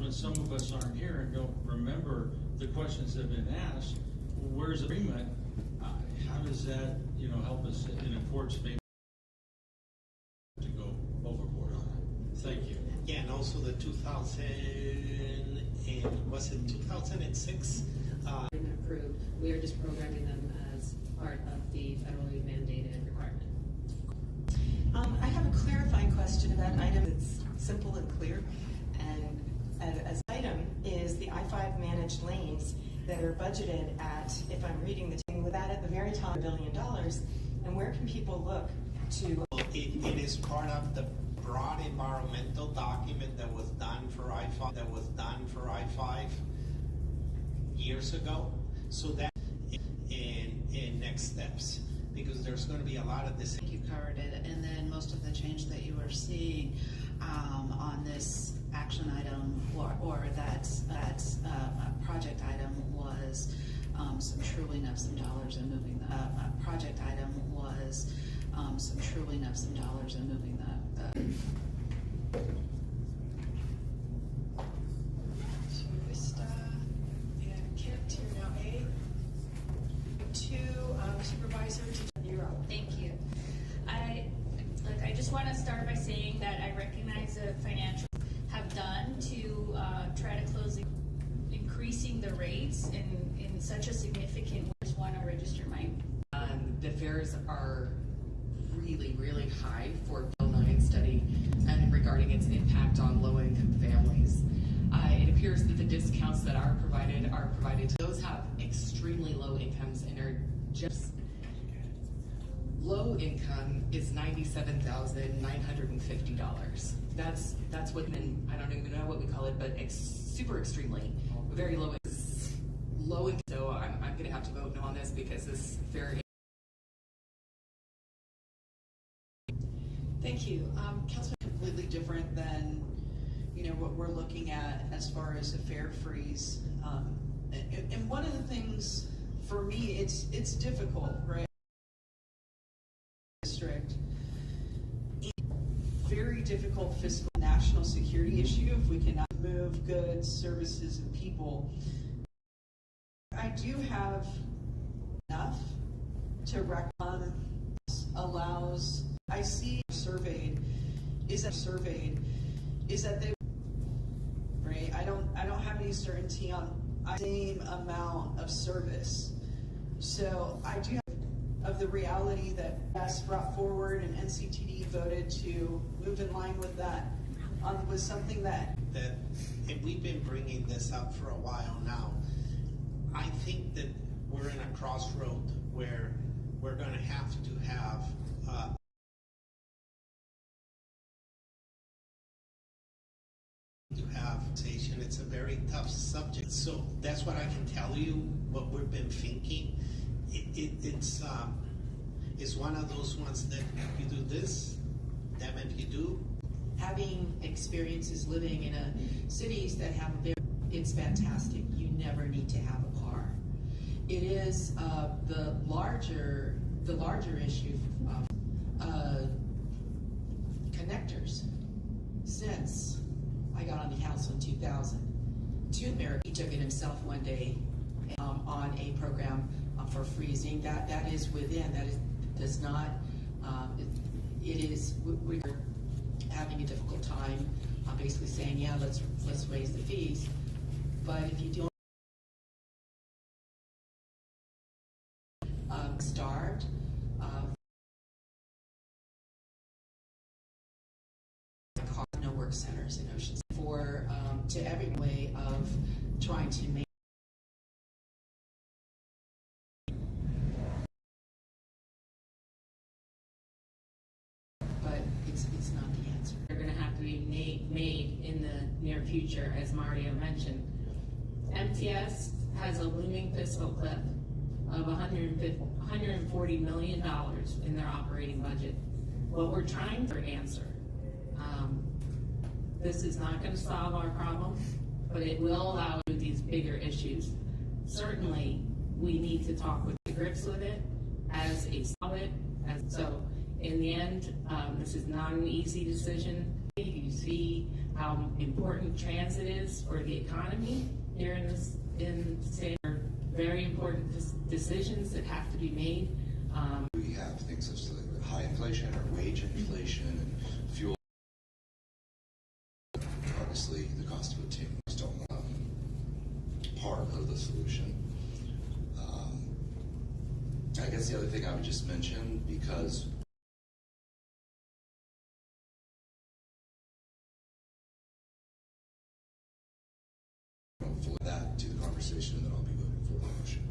when some of us aren't here and don't remember the questions that have been asked, where's agreement? How does that, help us in a court space to go overboard on it? Thank you. Yeah, and also the 2006? Approved. We are just programming them as part of the federally mandated requirement. I have a clarifying question about item that's simple and clear. And as item is the I-5 managed lanes that are budgeted at, if I'm reading the thing, with that at the very top, $1 billion. And where can people look to? It is part of the broad environmental document that was done for I-5 years ago. So that in next steps, because there's going to be a lot of this. I think you covered it, and then most of the change that you are seeing on this action item or that project item was some truing of some dollars and moving the project item was some truing of some dollars and moving the Vista and Kent, you're now A. Supervisor to Bureau. Thank you. I just want to start by saying that I recognize the financial have done to try to close increasing the rates in such a significant way. I just want to register my. The fares are really, really high for Bill 9 study and regarding its impact on low-income families. It appears that the discounts that are provided to those have extremely low incomes and are just low income is $97,950. That's what, and I don't even know what we call it, but super extremely very low is low income. So I'm going to have to vote no on this because this fare. Thank you. Councilman, completely different than what we're looking at as far as a fare freeze. And one of the things for me, it's difficult, right? District, very difficult fiscal national security issue if we cannot move goods, services, and people. I do have enough to recommend allows. I see surveyed is that they right. I don't have any certainty on the same amount of service. So I do have of the reality that S brought forward and NCTD voted to move in line with that was something that and we've been bringing this up for a while now. I think that we're in a crossroad where we're going to have station. It's a very tough subject. So that's what I can tell you. What we've been thinking. It's one of those ones that if you do this, damn if you do. Having experiences living in cities that have it's fantastic. You never need to have a car. It is the larger issue of connectors. Since I got on the council in 2000, he took it himself one day on a program for freezing. That is within. That is does not. We're having a difficult time. Basically saying, yeah, let's raise the fees. But if you don't starved. No work centers in Oceans for to every way of trying to make. But it's not the answer. They're going to have to be made in the near future, as Mario mentioned. MTS has a looming fiscal cliff of $140 million in their operating budget. What we're trying to answer. This is not going to solve our problem, but it will allow us to do these bigger issues. Certainly, we need to talk with the grips with it as a solid. So, in the end, this is not an easy decision. You see how important transit is for the economy here in San. Very important decisions that have to be made. We have things such as like high inflation or wage inflation and fuel. Obviously, the cost of obtaining is still part of the solution. I guess the other thing I would just mention, because for that to the conversation, then I'll be voting for the motion.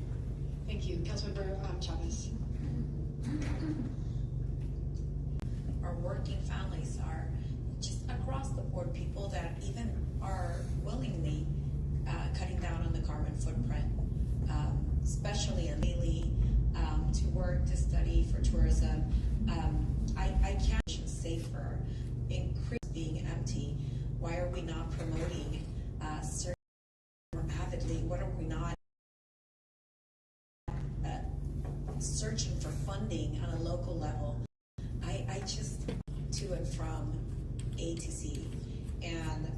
Thank you. Councilmember Chavez. Our working families are just across the board people that even are willingly cutting down on the carbon footprint, especially in daily to work, to study for tourism. I can't safer, increase being empty. Why are we not promoting certain more avidly? What are we not searching for funding on a local level? I just to and from A to Z, and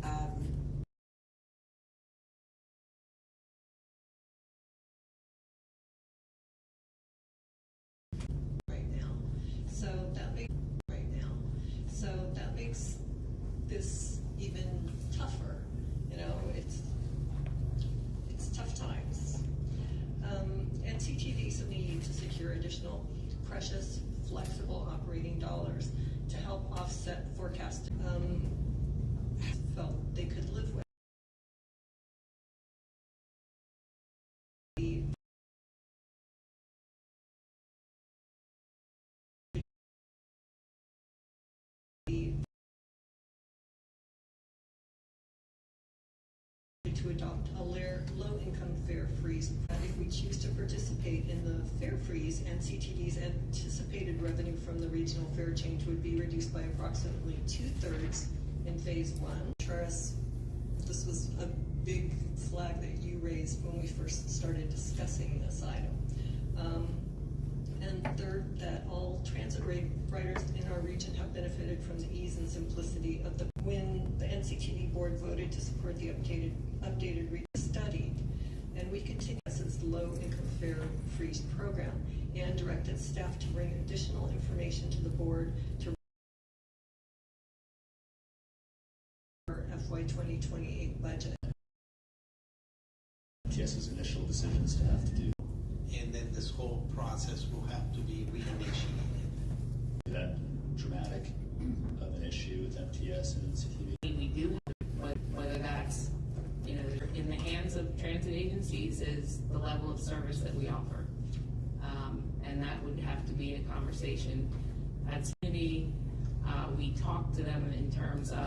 So that makes this even tougher. You know, it's tough times. And CTDs need to secure additional precious, flexible operating dollars to help offset forecast. Felt they could live with. To adopt a low-income fare freeze. If we choose to participate in the fare freeze, and CTD's anticipated revenue from the regional fare change would be reduced by approximately 2/3 in phase one. Charis, this was a big flag that you raised when we first started discussing this item. And third, that all transit riders in our region have benefited from the ease and simplicity of when the NCTD board voted to support the updated study, and we continue as the low-income fare freeze program, and directed staff to bring additional information to the board to our FY 2028 budget. MTS's initial decisions to have to do And then this whole process will have to be reinitiated. that dramatic of an issue with MTS and NCTD. We do, but whether that's, in the hands of transit agencies is the level of service that we offer. And that would have to be a conversation at community. We talk to them in terms of